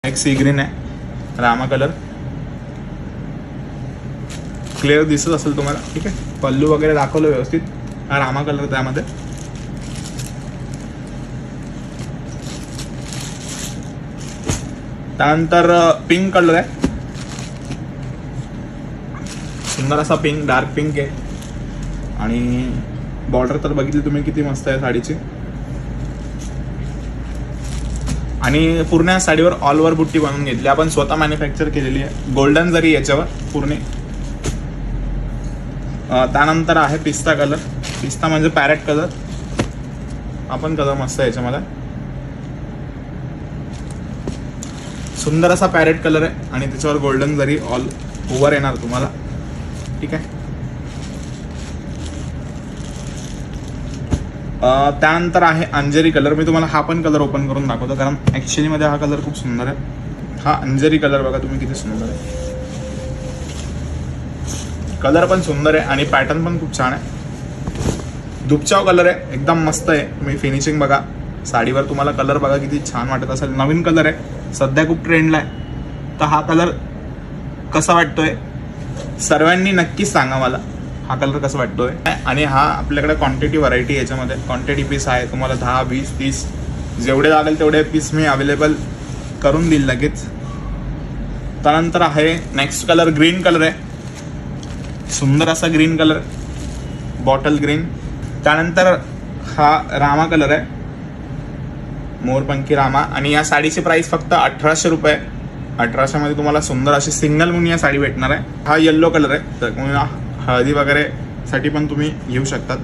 एक C green आहे, Rama colour clear दिसत असेल तुम्हाला. ठीक आहे, पल्लू वगैरे दाखवलं व्यवस्थित. हा रामा कलर त्यामध्ये. त्यानंतर पिंक कलर आहे, सुंदर असा पिंक, डार्क पिंक आहे. आणि बॉर्डर तर बघितली तुम्ही किती मस्त आहे साडीची. आणि पूर्ण या साडीवर ऑल ओव्हर बुट्टी बनवून घेतली आपण, स्वतः मॅन्युफॅक्चर केलेली आहे. गोल्डन जरी याच्यावर पूर्ण. त्यानंतर आहे पिस्ता कलर. पिस्ता म्हणजे पॅरेट कलर, आपण कलर मस्त आहे याच्यामध्ये. सुंदर असा पॅरेट कलर आहे आणि त्याच्यावर गोल्डन जरी ऑल ओव्हर येणार तुम्हाला. ठीक आहे. त्यानंतर आहे अंजेरी कलर. मी तुम्हाला हा पण कलर ओपन करून दाखवतो, कारण ॲक्च्युअली मध्ये हा कलर खूप सुंदर आहे. हा अंजेरी कलर बघा तुम्ही किती सुंदर आहे. कलर पण सुंदर आहे आणि पॅटर्न पण खूप छान आहे. दुपचाव कलर आहे, एकदम मस्त आहे. तुम्ही फिनिशिंग बघा साडीवर, तुम्हाला कलर बघा किती छान वाटत असेल. नवीन कलर आहे, सध्या खूप ट्रेंडला आहे. तर हा कलर कसा वाटतोय सर्वांनी नक्कीच सांगा मला, हा कलर कसा वाटतोय. आणि हा आपल्याकडे क्वांटिटी व्हरायटी याच्यामध्ये क्वांटिटी पीस आहे. तुम्हाला 10, 20, 30 जेवढे लागेल तेवढे पीस मी अवेलेबल करून देईल लगेच. त्यानंतर आहे नेक्स्ट कलर ग्रीन कलर आहे, सुंदर असा ग्रीन कलर, बॉटल ग्रीन. त्यानंतर हा रामा कलर आहे, मोरपंखी रामा. आणि या साडीची प्राइस फक्त 1800 रुपये. 1800 मध्ये तुम्हाला सुंदर अशी सिंगल मुनिया साडी भेटणार आहे. हा येल्लो कलर आहे, तर हळदी वगैरे साठी पण तुम्ही घेऊ शकतात.